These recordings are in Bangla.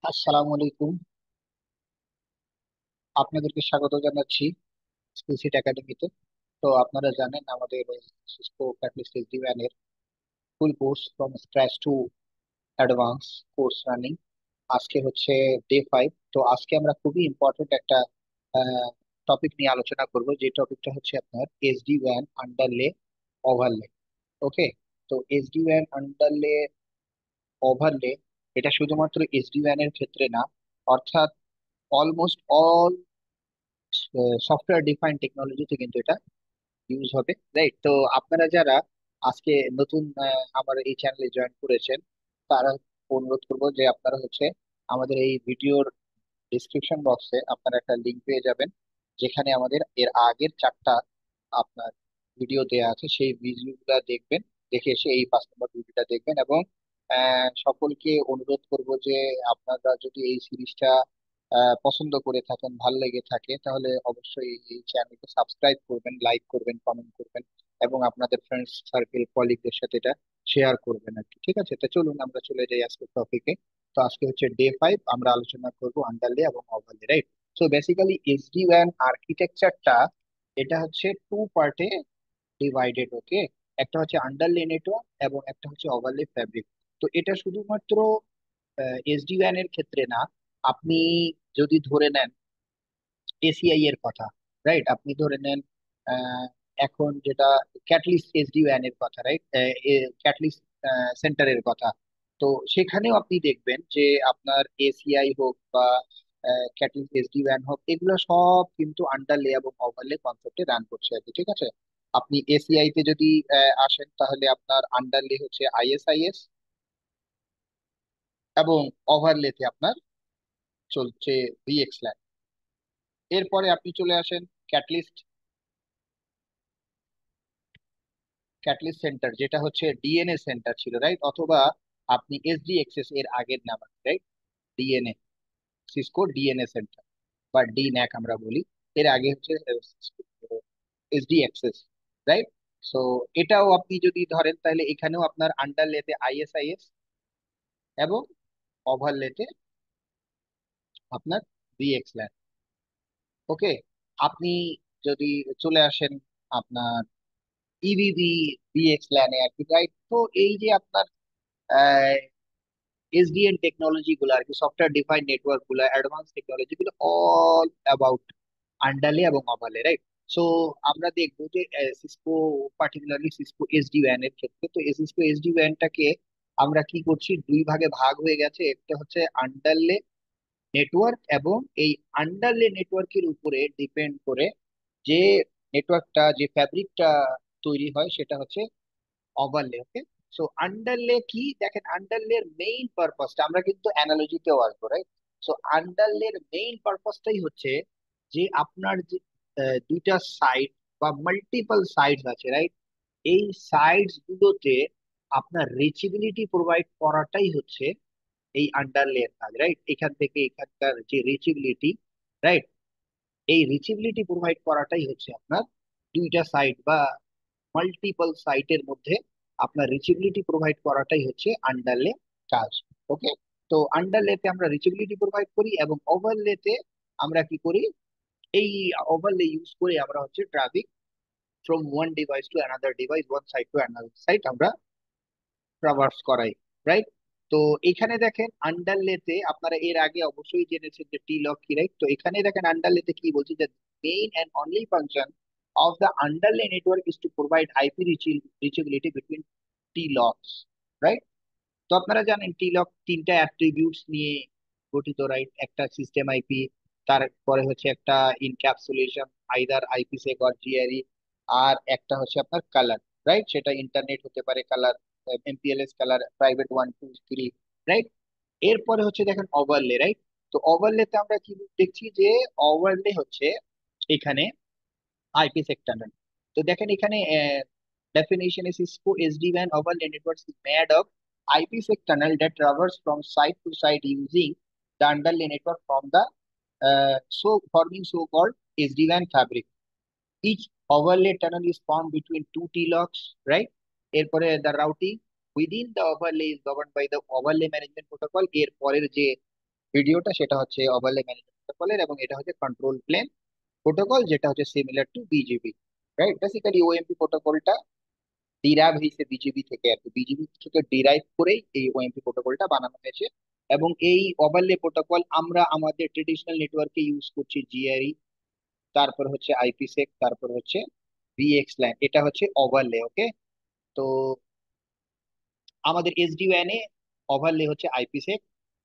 আসসালামু আলাইকুম। আপনাদেরকে স্বাগত জানাচ্ছি স্কিলসিট একাডেমিতে। তো আপনারা জানেন আমাদের সিসকো ক্যাটালিস্ট এসডিওয়ান এর full course from scratch to advance course running. আজকে হচ্ছে ডে 5। তো আজকে আমরা খুবই ইম্পর্টেন্ট একটা টপিক নিয়ে আলোচনা করব, যে টপিকটা হচ্ছে আপনার এসডিওয়ান আন্ডারলে ওভারলে। ওকে। তো এসডিওয়ান আন্ডারলে ওভারলে এটা শুধুমাত্র এসডিওয়ান এর ক্ষেত্রে না, অর্থাৎ অলমোস্ট অল সফটওয়্যার ডিফাইন্ড টেকনোলজিতে কিন্তু এটা ইউজ হবে, রাইট? তো আপনারা যারা আজকে নতুন আমার এই চ্যানেলে জয়েন করেছেন, তারা অনুরোধ করবো যে আপনারা হচ্ছে আমাদের এই ভিডিওর ডিসক্রিপশন বক্সে আপনারা একটা লিংক পেয়ে যাবেন, যেখানে আমাদের এর আগের 4টা আপনার ভিডিও দেয়া আছে। সেই ভিডিওগুলো দেখবেন, দেখে এসে এই 5 নম্বর ভিডিওটা দেখবেন। এবং সকলকে অনুরোধ করব যে আপনারা যদি এই সিরিজটা পছন্দ করে থাকেন, ভালো লেগে থাকে, তাহলে অবশ্যই এই চ্যানেলকে সাবস্ক্রাইব করবেন, লাইক করবেন, কমেন্ট করবেন, এবং আপনাদের ফ্রেন্ডস সার্কেল কলিগদের সাথে এটা শেয়ার করবেন আর কি। ঠিক আছে, তো চলুন আমরা চলে যাই আজকের টপিকে। তো আজকে হচ্ছে ডে 5, আমরা আলোচনা করব আন্ডারলে এবং overlay, right? So basically SD ওয়ান আর্কিটেকচারটা এটা হচ্ছে টু পার্টে ডিভাইডেড। ওকে। একটা হচ্ছে আন্ডারলে নেটওয়ার্ক এবং একটা হচ্ছে ওভারলে ফ্যাব্রিক। তো এটা শুধুমাত্র এসডি ওয়ান এর ক্ষেত্রে না, আপনি যদি ধরে নেন এসিআই এর কথা, রাইট? আপনি ধরে নেন আহ, এখন যেটা ক্যাটলিস্ট এসডি ওয়ান এর কথা, রাইট? ক্যাটলিস্ট সেন্টারের কথা। তো সেখানেও আপনি দেখবেন যে আপনার এসিআই হোক বা ক্যাটলিস্ট এসডি ওয়ান হোক, এগুলো সব কিন্তু আন্ডারলে এবং ওভারলে কনসেপ্টে রান করছে আর কি। ঠিক আছে। আপনি এসিআই তে যদি আসেন, তাহলে আপনার আন্ডারলে হচ্ছে আইএসআইএস, এবং ওভারলেতে আপনার চলছে ভিএক্সল্যান। এরপরে আপনি চলে আসেন ক্যাটলিস্ট ক্যাটলিস্ট সেন্টার, যেটা হচ্ছে ডিএনএ সেন্টার ছিল, রাইট? অথবা আপনি এসডি এক্সেস এর আগের নাম, right? DNA, Cisco DNA centre বা ডিন্যাক আমরা বলি। এর আগে হচ্ছে এসডি এক্সেস, রাইট? সো এটাও আপনি যদি ধরেন, তাহলে এখানেও আপনার আন্ডারলেতে আইএসআইএস এবং ওভারলেতে আপনার ভিএক্সল্যান। ওকে। আপনি যদি চলে আসেন আপনার ইভিভি ভিএক্সল্যানে আর কি, রাইট? তো এই যে আপনার এসডিএন টেকনোলজি গুলো আর কি, সফটওয়্যার ডিফাইন্ড নেটওয়ার্ক গুলো, অ্যাডভান্স টেকনোলজি গুলো, অল অ্যাবাউট আন্ডারলে এবং ওভারলে, রাইট? সো আমরা দেখবো যে Cisco, particularly Cisco SD one এর ক্ষেত্রে, তো সিসকো এসডি ওয়ানটাকে আমরা কি করছি, দুই ভাগে ভাগ হয়ে গেছে। একটা হচ্ছে আন্ডারলে নেটওয়ার্ক, এবং এই আন্ডারলে নেটওয়ার্কের উপরে ডিপেন্ড করে যে নেটওয়ার্কটা, যে ফ্যাব্রিকটা তৈরি হয়, সেটা হচ্ছে ওভারলে। ওকে। সো আন্ডারলে কি, দেখেন আন্ডারলের মেইন পারপাসটা, আমরা কিন্তু অ্যানালজিতেও আসবো, রাইট? সো আন্ডারলের মেইন পারপাসটাই হচ্ছে যে আপনার যে দুইটা সাইড বা মাল্টিপল সাইডস আছে, রাইট? এই সাইডস গুলোতে আপনার রিচেবিলিটি প্রোভাইড করাটাই হচ্ছে এই আন্ডারলের কাজ, রাইট? এখান থেকে এখানকার যে রিচেবিলিটি, রাইট, এই রিচেবিলিটি প্রোভাইড করাটাই হচ্ছে আপনার দুইটা সাইড বা মাল্টিপল সাইটের মধ্যে আপনার রিচেবিলিটি প্রোভাইড করাটাই হচ্ছে আন্ডারলে কাজ। ওকে। তো আন্ডারলেতে আমরা রিচেবিলিটি প্রোভাইড করি, এবং ওভারলেতে আমরা কি করি, এই ওভারলে ইউজ করে আমরা হচ্ছে traffic from one device to another device, one side to another side আমরা ট্রাভার্স করাই, রাইট? তো এখানে দেখেন আন্ডারলেতে আপনারা এর আগে অবশ্যই জেনেছেন যে টি লক কি, রাইট? তো এখানে দেখেন আন্ডারলেতে কি বলছে, যে main and only function of the underlay network is to provide IP reachability between T locks, right? তো আপনারা জানেন টি লক তিনটা অ্যাট্রিবিউটস নিয়ে গঠিত, রাইট? একটা সিস্টেম আইপি, তারপরে হচ্ছে একটা ইনক্যাপসুলেশন, আইদার আইপিসেক অর জিআরই, আর একটা হচ্ছে আপনার কালার, রাইট? সেটা ইন্টারনেট হতে পারে, কালার এমপিএলএস কালার, প্রাইভেট 1 2 3, রাইট? এরপরে হচ্ছে দেখেন ওভারলে, রাইট? তো ওভারলেতে আমরা কি দেখছি, যে ওভারলে হচ্ছে এখানে আইপি সেক্টর। তো দেখেন এখানে definition is Cisco SD-WAN overlay networks is made of IPsec tunnel that traverse from site to site using the underlay network from the so forming so-called SD-WAN fabric. Each overlay tunnel is formed between two T-locks, right? এরপরে the routing within the overlay is governed by the overlay management protocol. এরপরের যে ভিডিওটা, সেটা হচ্ছে ওভারলে ম্যানেজমেন্ট প্রোটোকলের, এবং এটা হচ্ছে কন্ট্রোল প্লেন প্রোটোকল, যেটা হচ্ছে similar to BGP. Right, basically OMP প্রোটোকলটা ডিরাইভ হয়েছে বিজিবি থেকে, আর কি বিজিবি থেকে ডিরাইভ করেই এই ওএমপি প্রোটোকলটা বানানো হয়েছে। এবং এই ওভারলে প্রোটোকল আমরা আমাদের ট্রেডিশনাল নেটওয়ার্কে ইউজ করছি, জিআরই, তারপর হচ্ছে আইপিসেক, তারপর হচ্ছে ভিএক্স ল্যান, এটা হচ্ছে ওভারলে। ওকে, তো আমাদের এসডিওয়ান এ ওভারলে হচ্ছে আইপিসেক,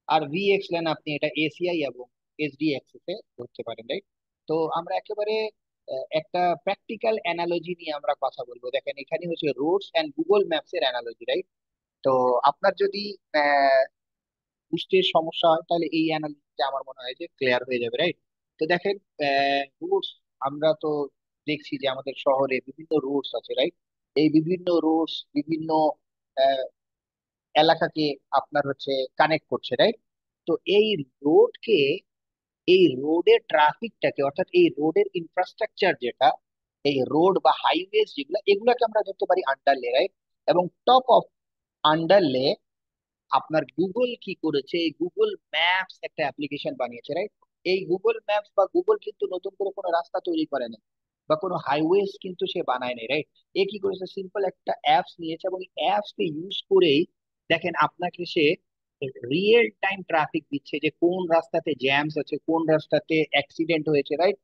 আর ভিএক্স ল্যান আপনি এটা এসিআই এবং এসডি অ্যাক্সেস এ ধরতে পারেন। রাইট, তো আমরা একেবারে একটা প্র্যাকটিক্যাল অ্যানালজি নিয়ে আমরা কথা বলবো। দেখেন, এখানে হচ্ছে রোডস এন্ড গুগল ম্যাপস এর অ্যানালজি। রাইট, তো আপনার যদি আহ, বুঝতে সমস্যা হয়, তাহলে এই অ্যানালিসিসটা আমার মনে হয় যে ক্লিয়ার হয়ে যাবে। রাইট, তো দেখেন, রুটস, আমরা তো দেখছি যে আমাদের শহরে বিভিন্ন রুটস আছে। রাইট, এই বিভিন্ন রুটস বিভিন্ন আহ, এলাকাকে আপনার হচ্ছে কানেক্ট করছে। রাইট, তো এই রোডকে, এই রোডের ট্রাফিকটাকে, অর্থাৎ এই রোডের ইনফ্রাস্ট্রাকচার যেটা, এই রোড বা হাইওয়েজ যেগুলো, এগুলোকে আমরা ধরতে পারি আন্ডারলে। রাইট, এবং টপ অফ আন্ডারলে আপনার গুগল কি করেছে, এই গুগল ম্যাপস একটা অ্যাপ্লিকেশন বানিয়েছে। রাইট, এই গুগল ম্যাপস বা গুগল কিন্তু নতুন করে কোনো রাস্তা তৈরি করে না, বা কোনো হাইওয়েজ কিন্তু সে বানায় নাই। রাইট, এ কি করেছে, সিম্পল একটা অ্যাপস নিয়েছে, এবং অ্যাপস কে ইউজ করেই দেখেন আপনাকে সে রিয়েল টাইম ট্রাফিক দিচ্ছে, যে কোন রাস্তাতে জ্যামস আছে, কোন রাস্তাতে অ্যাক্সিডেন্ট হয়েছে। রাইট,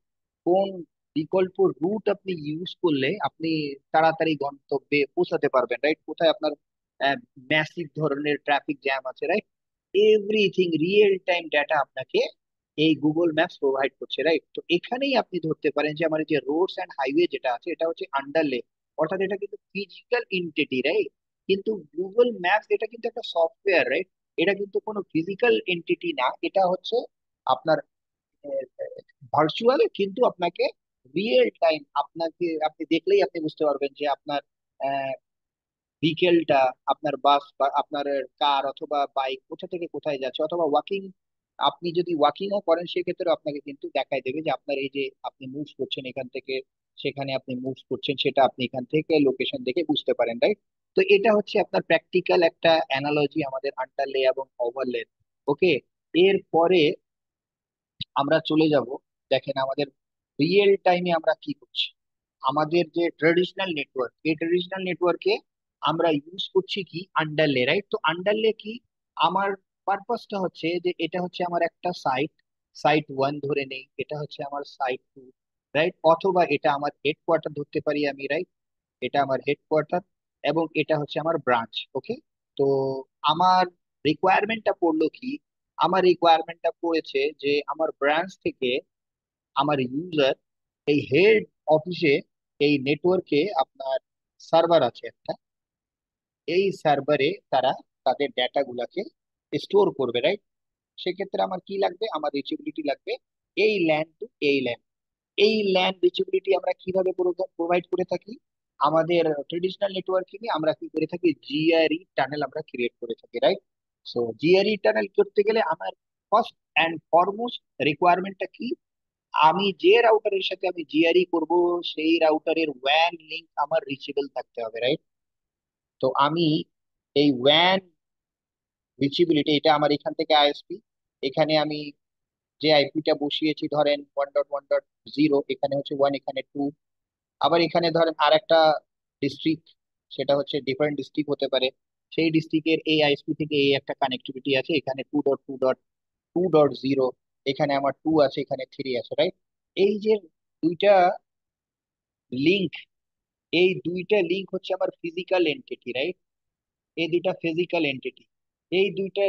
কোন বিকল্প রুট আপনি ইউজ করলে আপনি তাড়াতাড়ি গন্তব্যে পৌঁছাতে পারবেন। রাইট, কোথায় আপনার ম্যাসিভ ধরনের ট্রাফিক জ্যাম আছে। Right, everything real time data আপনাকে এই গুগল ম্যাপস প্রোভাইড করছে। রাইট, তো এখানেই আপনি ধরতে পারেন যে আমার এই যে রোডস এন্ড হাইওয়ে যেটা আছে, এটা হচ্ছে আন্ডারলে, অর্থাৎ এটা কিন্তু ফিজিক্যাল এন্টিটি। রাইট, কিন্তু গুগল ম্যাপস এটা কিন্তু একটা সফটওয়্যার। রাইট, এটা কিন্তু কোনো ফিজিক্যাল এন্টিটি না, এটা হচ্ছে আপনার ভার্চুয়াল, কিন্তু আপনাকে রিয়েল টাইম, আপনাকে আপনি দেখলেই আপনি বুঝতে পারবেন যে আপনার বিকেলটা, আপনার বাস বা আপনার কার অথবা বাইক কোথা থেকে কোথায় যাচ্ছে, অথবা ওয়াকিং, আপনি যদি ওয়াকিংও করেন সেক্ষেত্রে আপনাকে কিন্তু দেখাই দেবে যে আপনার এই যে আপনি মুভ করছেন এখান থেকে সেখানে, আপনি মুভ করছেন, সেটা আপনি এখান থেকে লোকেশন দেখে বুঝতে পারেন। রাইট, তো এটা হচ্ছে আপনার প্র্যাকটিক্যাল একটা অ্যানালজি আমাদের আন্ডারলে এবং ওভারলে। ওকে, এরপরে আমরা চলে যাব, দেখেন আমাদের রিয়েল টাইমে আমরা কি করছি। আমাদের যে ট্রেডিশনাল নেটওয়ার্ক, এই ট্রেডিশনাল নেটওয়ার্কে আমরা ইউজ করছি কি আন্ডারলে। রাইট, তো আন্ডারলে কি, আমার পারপাসটা হচ্ছে যে এটা হচ্ছে আমার একটা সাইট, সাইট ওয়ান ধরে নেই, এটা হচ্ছে আমার সাইট টু। রাইট, অথবা এটা আমার হেডকোয়ার্টার ধরতে পারি আমি। রাইট, এটা আমার হেডকোয়ার্টার, এবং এটা হচ্ছে আমার ব্রাঞ্চ। ওকে, তো আমার রিকোয়ারমেন্টটা পড়লো কি, আমার রিকোয়ারমেন্টটা পড়েছে যে আমার ব্রাঞ্চ থেকে আমার ইউজার এই হেড অফিসে, এই নেটওয়ার্কে আপনার সার্ভার আছে একটা, এই সার্ভারে তারা তাদের ডেটা গুলাকে স্টোর করবে। রাইট, সেক্ষেত্রে আমার কি লাগবে, আমার রিচেবিলিটি লাগবে এই ল্যান্ড টু এই ল্যান্ড। এই ল্যান্ড রিচেবিলিটি আমরা কিভাবে প্রোভাইড করে থাকি, আমাদের ট্রেডিশনাল নেটওয়ার্কিং এ আমরা কি করে থাকি, জিআরই টানেল আমরা ক্রিয়েট করে থাকি। রাইট, সো জিআরই টানেল করতে গেলে আমার ফার্স্ট অ্যান্ড ফরমোস্ট রিকোয়ারমেন্টটা কি, আমি যে রাউটারের সাথে আমি জিআরই করব সেই রাউটারের ওয়্যান লিংক আমার রিচেবল থাকতে হবে। রাইট, তো আমি এই ওয়্যান রিচেবিলিটি, এটা আমার এখান থেকে আইএসপি, এখানে আমি যে আইপিটা বসিয়েছি ধরেন 1.1.0, এখানে হচ্ছে ওয়ান, এখানে টু, আবার এখানে ধরেন আর একটা ডিস্ট্রিক্ট, সেটা হচ্ছে ডিফারেন্ট ডিস্ট্রিক্ট হতে পারে, সেই ডিস্ট্রিক্টের এই আইএসপি থেকে এই একটা কানেক্টিভিটি আছে, এখানে 2.2.2.0, এখানে আমার টু আছে, এখানে থ্রি আছে। রাইট, এই যে দুইটা লিংক, এই দুইটা লিংক হচ্ছে আমার ফিজিক্যাল এন্টিটি। রাইট, এই দুইটা ফিজিক্যাল এন্টিটি, এই দুইটা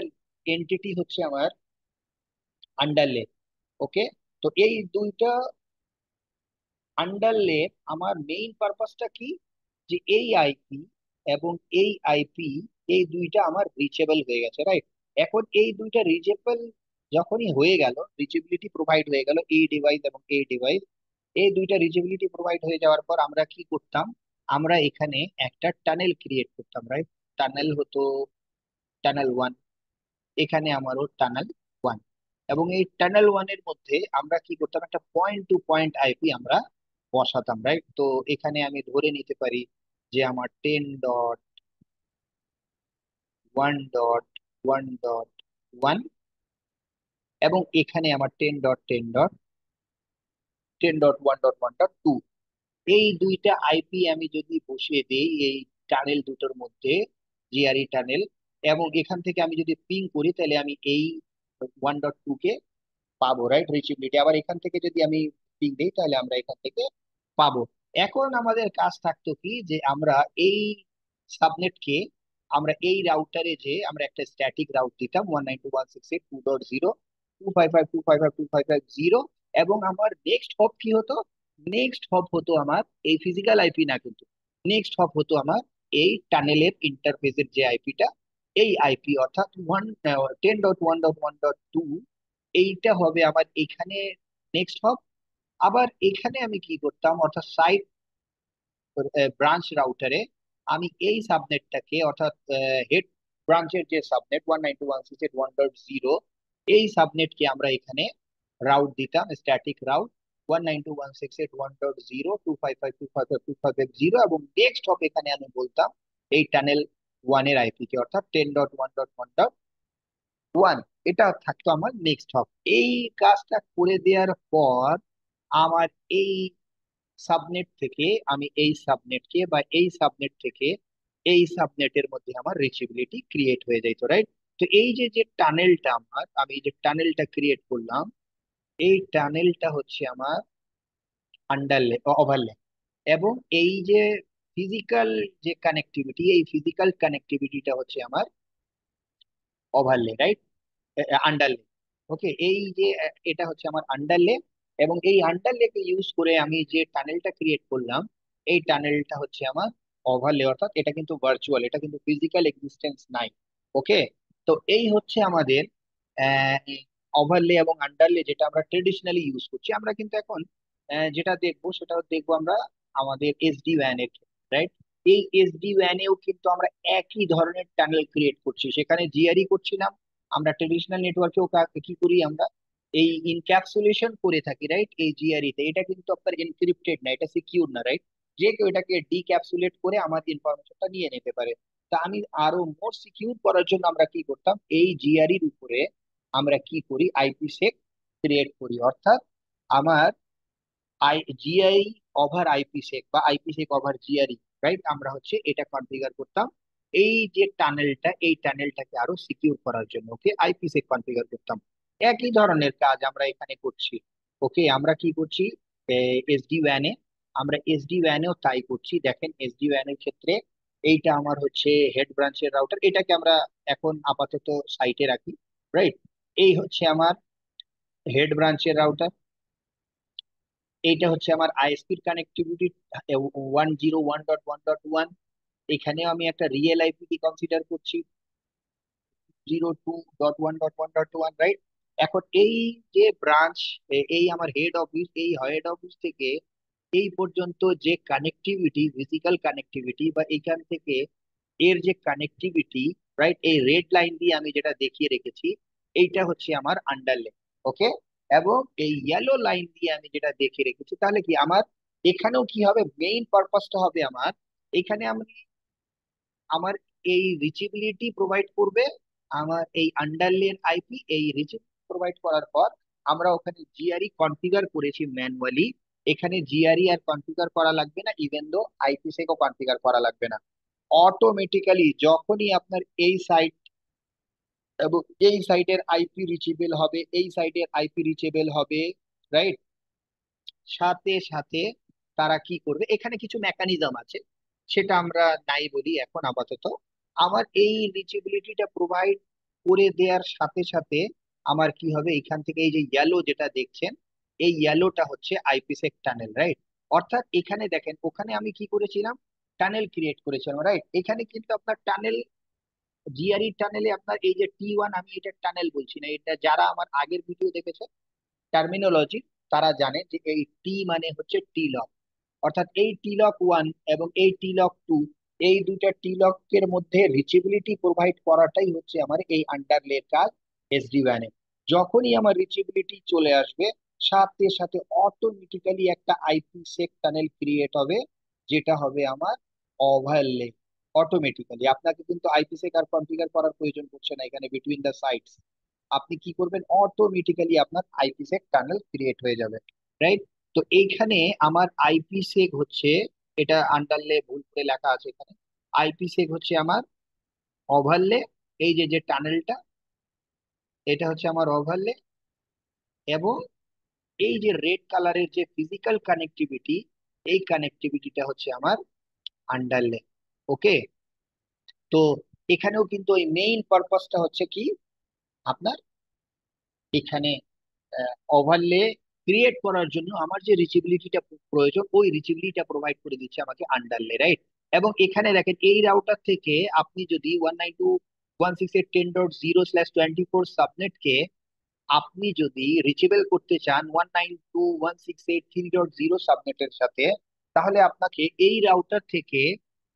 এন্টিটি হচ্ছে আমার আন্ডারলে। ওকে, তো এই দুইটা আন্ডারলে আমার মেইন পারপাসটা কি, যে এই আইপি এবং এই আইপি, এই দুইটা আমার রিচেবল হয়ে গেছে। রাইট, এখন এই দুইটা রিচেবল যখনই হয়ে গেল, রিচেবিলিটি প্রোভাইড হয়ে গেল এই ডিভাইস এবং এই ডিভাইস, এই দুইটা রিচেবিলিটি প্রোভাইড হয়ে যাওয়ার পর আমরা কি করতাম, আমরা এখানে একটা টানেল ক্রিয়েট করতাম। রাইট, টানেল হতো টানেল ওয়ান, এখানে আমারও টানেল ওয়ান, এবং এই টানেল ওয়ানের মধ্যে আমরা কি করতাম, একটা পয়েন্ট টু পয়েন্ট আইপি আমরা বসাতাম। রাইট, তো এখানে আমি ধরে নিতে পারি যে আমার 10.1.1.1, এবং এখানে আমার 10.10.10.1.1.2, এই দুইটা আইপি আমি যদি বসিয়ে দেই এই টানেল দুটোর মধ্যে, জিআরই টানেল, এবং এখান থেকে আমি যদি পিং করি, তাহলে আমি এই 1.2 কে পাবো, রাইট, রিচেবিলিটি। আবার এখান থেকে যদি আমি পিং দিই, তাহলে আমরা এখান থেকে পাবো। এখন আমাদের কাজ থাকতো কি, যে আমরা এই সাবনেটকে, আমরা এই রাউটারে যে আমরা একটা স্ট্যাটিক রাউট দিতাম 192.168.2.0, 255.255.255.0, এবং আমার নেক্সট হপ কি হতো, নেক্সট হপ হতো আমার এই ফিজিক্যাল আইপি না, কিন্তু নেক্সট হপ হতো আমার এই টানেলের ইন্টারফেসের যে আইপিটা, এই আইপি অর্থাৎ 10.1.1.1.2, এইটা হবে আমার এখানে নেক্সট হব। আবার এখানে আমি কি করতাম, অর্থাৎ সাইড ব্রাঞ্চ রাউটারে আমি এই সাবনেটটাকে, অর্থাৎ হেড ব্রাঞ্চের যে সাবনেট 192.168.1.0, এই সাবনেটকে আমরা এখানে রাউট দিতাম, স্ট্যাটিক রাউট 192.168.1.0, 255.255.255.0, এবং নেক্সট হব এখানে আমি বলতাম এই টানেল ওয়ানের আইপি কে, অর্থাৎ 10.1.1.1। এটা থাকতো আমার নেক্সট হব। এই কাজটা করে দেওয়ার পর আমার এই সাবনেট থেকে আমি এই সাবনেটকে, বা এই সাবনেট থেকে এই সাবনেটের মধ্যে আমার রিচেবিলিটি ক্রিয়েট হয়ে যাইতো, রাইট। তো এই যে যে টানেলটা আমার, আমি এই যে টানেলটা ক্রিয়েট করলাম, এই টানেলটা হচ্ছে আমার আন্ডারলে, ওভারলে, এবং এই যে ফিজিক্যাল যে কানেক্টিভিটি, এই ফিজিক্যাল কানেক্টিভিটিটা হচ্ছে আমার ওভারলে, রাইট, আন্ডারলে। ওকে, এই যে এটা হচ্ছে আমার আন্ডারলে, এবং এই আন্ডারলেকে ইউজ করে আমি যে টানেলটা ক্রিয়েট করলাম, এই টানেলটা হচ্ছে আমার ওভারলে, অর্থাৎ এটা কিন্তু ভার্চুয়াল, এটা কিন্তু ফিজিক্যাল এক্সিস্টেন্স নাই। ওকে, তো এই হচ্ছে আমাদের ওভারলে এবং আন্ডারলে, যেটা আমরা ট্রেডিশনালি ইউজ করছি। আমরা কিন্তু এখন যেটা দেখবো, সেটা দেখবো আমরা আমাদের এসডি ওয়ান এর ক্ষেত্রে, রাইট। এই এসডি ওয়ানেও কিন্তু আমরা একই ধরনের টানেল ক্রিয়েট করছি, সেখানে জিআরই করছিলাম। আমরা ট্রেডিশনাল নেটওয়ার্কেও কি করি, আমরা এই ইনক্যাপসুলেশন করে থাকি, রাইট, এই জিআরই তে। এটা কিন্তু আপনার এনক্রিপ্টেড না, এটা সিকিউর না, রাইট। যে কেউ এটাকে ডিক্যাপসুলেট করে আমার ইনফরমেশনটা নিয়ে নিতে পারে। তা আমি আরো মোর সিকিউর করার জন্য আমরা কি করতাম, এই জিআরইর উপরে আমরা কি করি, আইপি সেক ক্রিয়েট করি, অর্থাৎ আমার জিআই ওভার আইপি সেক, বা আইপি সেক ওভার জিআরই, রাইট, আমরা হচ্ছে এটা কনফিগার করতাম এই যে টানেলটা, এই টানেলটাকে আরো সিকিউর করার জন্য। ওকে, আইপি সেক কনফিগার করতাম। একই ধরনের কাজ আমরা এখানে করছি। ওকে, আমরা কি করছি, এসডি ওয়ানে, আমরা এসডি ওয়ানেও তাই করছি। দেখেন এসডি ওয়ানের ক্ষেত্রে এইটা আমার হচ্ছে হেড ব্রাঞ্চের রাউটার, এটাকে আমরা এখন আপাতত সাইটে রাখি, রাইট। এই হচ্ছে আমার হেড ব্রাঞ্চের রাউটার, এইটা হচ্ছে আমার আইএসপির কানেক্টিভিটি 101.1.1। এখানেও আমি একটা রিয়েল আইপি কনসিডার করছি 02.1.1.1, রাইট। এখন এই যে ব্রাঞ্চ, এই আমার হেড অফিস, এই হেড অফিস থেকে এই পর্যন্ত যে কানেক্টিভিটি, ফিজিক্যাল কানেক্টিভিটি, বা এখান থেকে এর যে কানেক্টিভিটি, রাইট, এই রেড লাইন দিয়ে আমি যেটা দেখিয়ে রেখেছি, এইটা হচ্ছে আমার আন্ডারলে। ওকে, এবং এই ইয়েলো লাইন দিয়ে আমি যেটা দেখিয়ে রেখেছি, তাহলে কি আমার এখানেও কি হবে, মেইন পারপাসটা হবে আমার, এখানে আমি আমার এই রিচেবিলিটি প্রোভাইড করবে আমার এই আন্ডারলেন আইপি। এই রিচেবিলিটি প্রোভাইড করার পর আমরা ওখানে জিআরই কনফিগার করেছি ম্যানুয়ালি, এখানে জিআরই আর কনফিগার করা লাগবে না, ইভেন দো আইপি সেকও কনফিগার করা লাগবে না। অটোমেটিক্যালি যখনই আপনার এই সাইট এবং এই সাইটের আইপি রিচেবল হবে, এই সাইটের আইপি রিচেবল হবে, রাইট, সাথে সাথে তারা কি করবে, এখানে কিছু মেকানিজম আছে, সেটা আমরা নাই বলি এখন আপাতত। আমার এই রিচেবিলিটিটা প্রোভাইড করে দেওয়ার সাথে সাথে আমার কি হবে, এখান থেকে এই যে ইয়েলো যেটা দেখছেন, এই ইয়েলোটা হচ্ছে আইপিসেক টানেল, রাইট। অর্থাৎ এখানে দেখেন, ওখানে আমি কি করেছিলাম, টানেল ক্রিয়েট করেছিলাম, রাইট। এখানে কিন্তু আপনার টানেল, জিআরই টানেলে আপনার এই যে T1, আমি এটা টানেল বলছি না, এটা যারা আমার আগের ভিডিও দেখেছে টার্মিনোলজি, তারা জানে যে এই টি মানে হচ্ছে টি লক, অর্থাৎ এই টি লক ওয়ান এবং এই টি লক টু, এই দুইটা টি লকের মধ্যে রিচেবিলিটি প্রোভাইড করাটাই হচ্ছে আমার এই আন্ডারলের কাজ এসডি ওয়ানে। যখনই আমার রিচেবিলিটি চলে আসবে, সাথে সাথে অটোমেটিক্যালি একটা আইপি সেক টানেল ক্রিয়েট হবে, যেটা হবে আমার ওভারলে। অটোমেটিক্যালি আপনাকে কিন্তু আইপি সেক আর কনফিগার করার প্রয়োজন পড়ছে না এখানে বিটুইন দ্য সাইটস। আপনি কি করবেন, অটোমেটিক্যালি আপনার আইপি সেক টানেল ক্রিয়েট হয়ে যাবে, রাইট? তো এইখানে আমার আইপি সেক হচ্ছে, এটা আন্ডারলে ভুল করে লেখা আছে এখানে, আইপি সেক হচ্ছে আমার ওভারলে, এই যে যে টানেলটা, এটা হচ্ছে আমার ওভারলে, এবং এই যে রেড কালারের যে ফিজিক্যাল কানেক্টিভিটি, এই কানেক্টিভিটিটা হচ্ছে আমার আন্ডারলে। ওকে, তো এখানেও কিন্তু ওই মেইন পারপাসটা হচ্ছে কি আপনার, এখানে ওভারলে ক্রিয়েট করার জন্য আমার যে রিচেবিলিটিটা প্রয়োজন, ওই রিচেবিলিটিটা প্রোভাইড করে দিচ্ছে আমাকে আন্ডারলে, রাইট? এবং এখানে দেখেন এই রাউটার থেকে আপনি যদি 192.168.10/24 সাবনেটকে আপনি যদি রিচেবল করতে চান 192.168.3.0 সাবনেটের সাথে, তাহলে আপনাকে এই রাউটার থেকে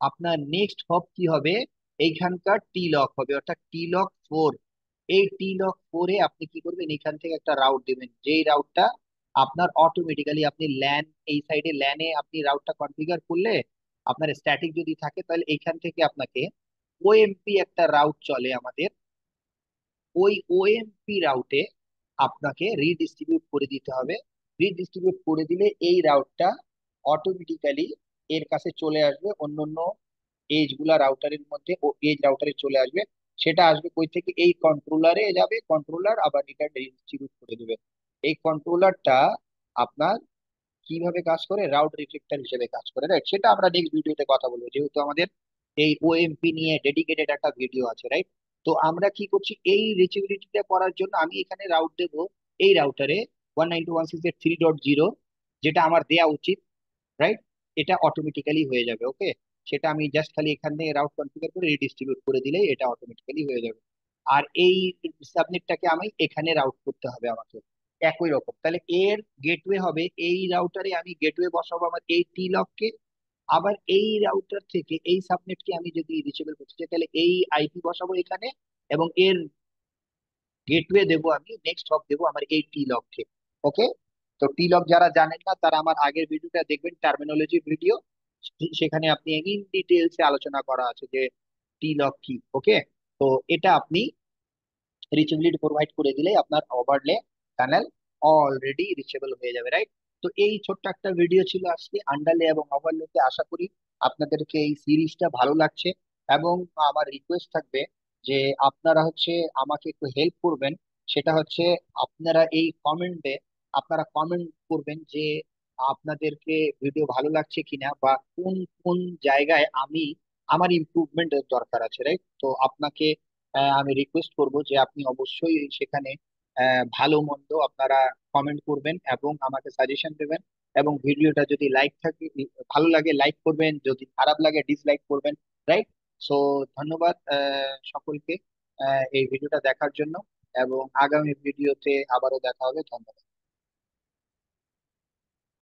আপনার নেক্সট হব কি হবে, এইখানকার টি লক হবে, অর্থাৎ টি লক 4। এই টি লক 4-এ আপনি কি করবেন, এখান থেকে একটা রাউট দিবেন, যেই রাউটটা আপনার অটোমেটিক্যালি আপনি ল্যান, এই সাইডে ল্যানে আপনি রাউটটা কনফিগার করলে আপনার স্ট্যাটিক যদি থাকে, তাহলে এইখান থেকে আপনাকে ওএমপি একটা রাউট চলে আমাদের, ওই ওএমপি রাউটে আপনাকে রিডিস্ট্রিবিউট করে দিতে হবে। রিডিস্ট্রিবিউট করে দিলে এই রাউটটা অটোমেটিক্যালি এর কাছে চলে আসবে, অন্য অন্য এজ গুলা রাউটারের মধ্যে ও এজ রাউটারে চলে আসবে। সেটা আসবে কই থেকে, এই কন্ট্রোলারে যাবে, কন্ট্রোলার আবার এটা রিডিস্ট্রিবিউট করে দেবে। এই কন্ট্রোলারটা আপনার কিভাবে কাজ করে, রাউট রিফ্লেক্টর হিসেবে কাজ করে, রাইট? সেটা আমরা নেক্সট ভিডিওতে কথা বলবো, যেহেতু আমাদের এই ওএমপি নিয়ে ডেডিকেটেড একটা ভিডিও আছে, রাইট? তো আমরা কি করছি, এই রিচেবিলিটিটা করার জন্য আমি এখানে রাউট দেবো, এই রাউটারে 192.168.3.0, যেটা আমার দেয়া উচিত, রাইট? এটা অটোমেটিক্যালি হয়ে যাবে। ওকে, সেটা আমি জাস্ট খালি এখান থেকে রাউট কনফিগার করে রিডিস্ট্রিবিউট করে দিলেই এটা অটোমেটিক্যালি হয়ে যাবে। আর এই সাবনেটটাকে আমি এখানে রাউট করতে হবে আমাকে, একই রকম। তাহলে এর গেটওয়ে হবে, এই রাউটারে আমি গেটওয়ে বসাবো আমার এই টি লককে, আবার এই রাউটার থেকে এই সাবনেটকে আমি যদি রিচেবল করতে চাই, তাহলে এই আইপি বসাবো এখানে, এবং এর গেটওয়ে দেবো, আমি নেক্সট হপ দেবো আমার এই টি লককে। ওকে, তো টি লক যারা জানেন না তারা আমার আগের ভিডিওটা দেখবেন, টার্মিনোলজি ভিডিও, সেখানে আপনি ইন ডিটেলসে আলোচনা করা আছে যে টি লক কি। ওকে, তো এটা আপনি রিচেবিলিটি প্রোভাইড করে দিলেই আপনার ওভারলে টানেল অলরেডি রিচেবল হয়ে যাবে, রাইট? তো এই ছোট্ট একটা ভিডিও ছিল আজকে আন্ডারলে এবং ওভারলেতে। আশা করি আপনাদেরকে এই সিরিজটা ভালো লাগছে, এবং আমার রিকোয়েস্ট থাকবে যে আপনারা হচ্ছে আমাকে একটু হেল্প করবেন। সেটা হচ্ছে আপনারা এই কমেন্টে আপনারা কমেন্ট করবেন যে আপনাদেরকে ভিডিও ভালো লাগছে কিনা, বা কোন কোন জায়গায় আমি আমার ইমপ্রুভমেন্টের দরকার আছে, রাইট? তো আপনাকে আমি রিকোয়েস্ট করব যে আপনি অবশ্যই সেখানে ভালো মন্দ আপনারা কমেন্ট করবেন এবং আমাকে সাজেশন দেবেন। এবং ভিডিওটা যদি লাইক থাকে, ভালো লাগে লাইক করবেন, যদি খারাপ লাগে ডিসলাইক করবেন, রাইট? সো ধন্যবাদ সকলকে এই ভিডিওটা দেখার জন্য, এবং আগামী ভিডিওতে আবারও দেখা হবে। ধন্যবাদ।